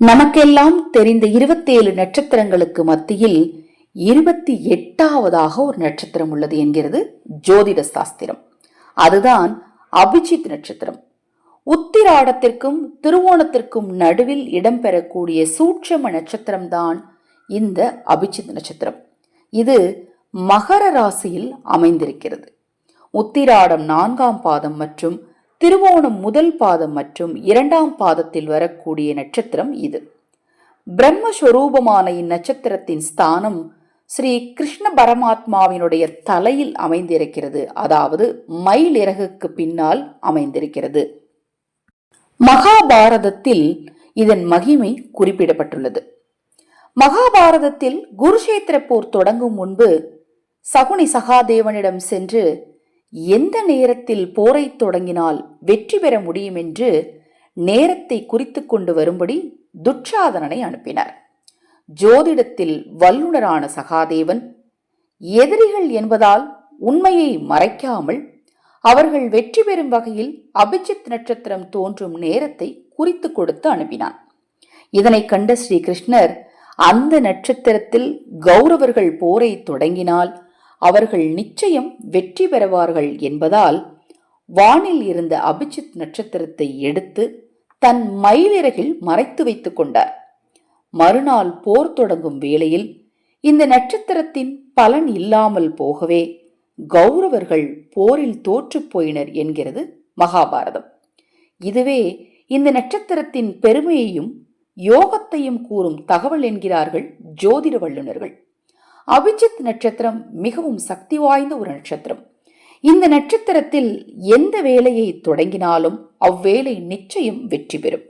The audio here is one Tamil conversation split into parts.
நமக்கெல்லாம் தெரிந்த 27 நட்சத்திரங்களுக்கு மத்தியில் 28வதாக ஒரு நட்சத்திரம் உள்ளது என்கிறது ஜோதிட சாஸ்திரம். அதுதான் அபிஜித் நட்சத்திரம். உத்திராடத்திற்கும் திருவோணத்திற்கும் நடுவில் இடம்பெறக்கூடிய சூட்சம நட்சத்திரம்தான் இந்த அபிஜித் நட்சத்திரம். இது மகர ராசியில் அமைந்திருக்கிறது. உத்திராடம் 4ஆம் பாதம் மற்றும் திருவோணம் முதல் பாதம் மற்றும் 2ஆம் பாதத்தில் வரக்கூடிய நட்சத்திரம் இது. பிரம்மஸ்வரூபமான இந்நட்சத்திரத்தின் ஸ்தானம் ஸ்ரீ கிருஷ்ண பரமாத்மாவினுடைய தலையில் அமைந்திருக்கிறது. அதாவது மயில் இறகுக்கு பின்னால் அமைந்திருக்கிறது. மகாபாரதத்தில் இதன் மகிமை குறிப்பிடப்பட்டுள்ளது. மகாபாரதத்தில் குருஷேத்திர போர் தொடங்கும் முன்பு சகுனி சகாதேவனிடம் சென்று எந்த நேரத்தில் போரை தொடங்கினால் வெற்றி பெற முடியும் என்று நேரத்தை குறித்து கொண்டு வரும்படி துச்சாதனனை அனுப்பினார். ஜோதிடத்தில் வல்லுநரான சகாதேவன் எதிரிகள் என்பதால் உண்மையை மறைக்காமல் அவர்கள் வெற்றி பெறும் வகையில் அபிஜித் நட்சத்திரம் தோன்றும் நேரத்தை குறித்து கொடுத்து அனுப்பினான். இதனை கண்ட ஸ்ரீ கிருஷ்ணர் அந்த நட்சத்திரத்தில் கௌரவர்கள் போரை தொடங்கினால் அவர்கள் நிச்சயம் வெற்றி பெறுவார்கள் என்பதால் வானில் இருந்த அபிஜித் நட்சத்திரத்தை எடுத்து தன் மயிலிறகில் மறைத்து வைத்துக் கொண்டார். மறுநாள் போர் தொடங்கும் வேளையில் இந்த நட்சத்திரத்தின் பலன் இல்லாமல் போகவே கௌரவர்கள் போரில் தோற்று போயினர் என்கிறது மகாபாரதம். இதுவே இந்த நட்சத்திரத்தின் பெருமையையும் யோகத்தையும் கூறும் தகவல் என்கிறார்கள் ஜோதிட வல்லுநர்கள். அபிஜித் நட்சத்திரம் மிகவும் சக்தி வாய்ந்த ஒரு நட்சத்திரம். இந்த நட்சத்திரத்தில் எந்த வேலையை தொடங்கினாலும் அவ்வேளை நிச்சயம் வெற்றி பெறும்.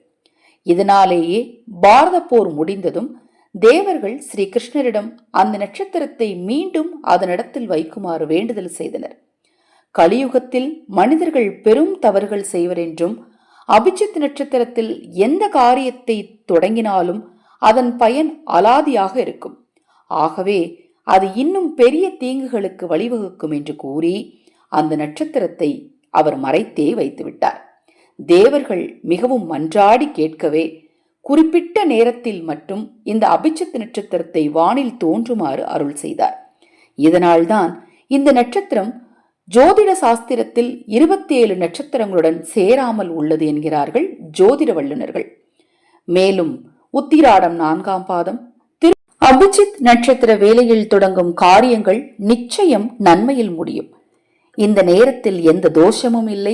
இதனாலேயே பாரத போர் முடிந்ததும் தேவர்கள் ஸ்ரீ கிருஷ்ணரிடம் அந்த நட்சத்திரத்தை மீண்டும் அதனிடத்தில் வைக்குமாறு வேண்டுதல் செய்தனர். கலியுகத்தில் மனிதர்கள் பெரும் தவறுகள் செய்வர் என்றும் அபிஜித் நட்சத்திரத்தில் எந்த காரியத்தை தொடங்கினாலும் அதன் பயன் அலாதியாக இருக்கும். ஆகவே அது இன்னும் பெரிய தீங்குகளுக்கு வழிவகுக்கும் என்று கூறி அந்த நட்சத்திரத்தை அவர் மறைத்தே வைத்துவிட்டார். தேவர்கள் மிகவும் மன்றாடி கேட்கவே குறிப்பிட்ட நேரத்தில் மட்டும் இந்த அபிஜித் நட்சத்திரத்தை வானில் தோன்றுமாறு அருள் செய்தார். இதனால்தான் இந்த நட்சத்திரம் ஜோதிட சாஸ்திரத்தில் 27 நட்சத்திரங்களுடன் சேராமல் உள்ளது என்கிறார்கள் ஜோதிட வல்லுநர்கள். மேலும் உத்திராடம் 4ஆம் பாதம் அபிஜித் நட்சத்திர வேளையில் தொடங்கும் காரியங்கள் நிச்சயம் நன்மையில் முடியும். இந்த நேரத்தில் எந்த தோஷமும் இல்லை.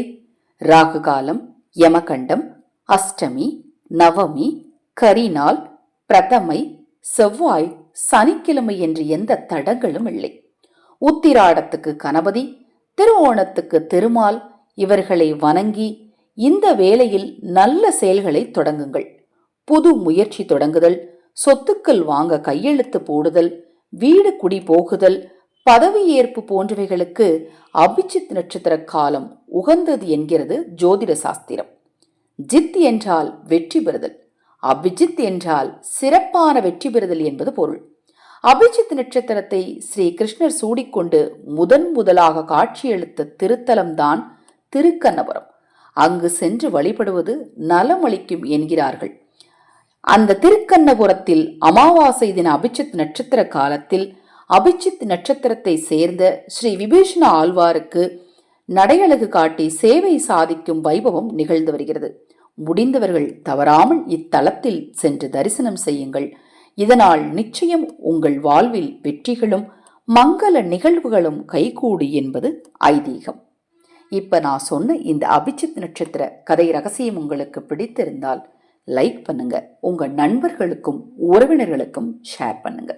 ராகு காலம், யமகண்டம், அஷ்டமி, நவமி, கரிநாள், பிரதமை, செவ்வாய், சனிக்கிழமை என்று எந்த தடங்களும் இல்லை. உத்திராடத்துக்கு கணபதி, திருவோணத்துக்கு திருமால் இவர்களை வணங்கி இந்த வேளையில் நல்ல செயல்களை தொடங்குங்கள். புது முயற்சி தொடங்குதல், சொத்துக்கள் வாங்க கையெழுத்து போடுதல், வீடு குடி போகுதல், பதவி ஏற்பு போன்றவைகளுக்கு அபிஜித் நட்சத்திர காலம் உகந்தது என்கிறது ஜோதிட சாஸ்திரம். ஜித் என்றால் வெற்றி பெறுதல், அபிஜித் என்றால் சிறப்பான வெற்றி பெறுதல் என்பது பொருள். அபிஜித் நட்சத்திரத்தை ஸ்ரீ கிருஷ்ணர் சூடிக்கொண்டு முதலாக காட்சியளித்த திருத்தலம்தான் திருக்கண்ணபுரம். அங்கு சென்று வழிபடுவது நலமளிக்கும் என்கிறார்கள். அந்த திருக்கண்ணபுரத்தில் அமாவாசை தின அபிஜித் நட்சத்திர காலத்தில் அபிஜித் நட்சத்திரத்தை சேர்ந்த ஸ்ரீ விபீஷண ஆழ்வாருக்கு நடையழகு காட்டி சேவை சாதிக்கும் வைபவம் நிகழ்ந்து வருகிறது. முடிந்தவர்கள் தவறாமல் இத்தலத்தில் சென்று தரிசனம் செய்யுங்கள். இதனால் நிச்சயம் உங்கள் வாழ்வில் வெற்றிகளும் மங்கள நிகழ்வுகளும் கைகூடி என்பது ஐதீகம். இப்ப நான் சொன்ன இந்த அபிஜித் நட்சத்திர கதை ரகசியம் உங்களுக்கு பிடித்திருந்தால் லைக் பண்ணுங்க, உங்க நண்பர்களுக்கும் உறவினர்களுக்கும் ஷேர் பண்ணுங்க.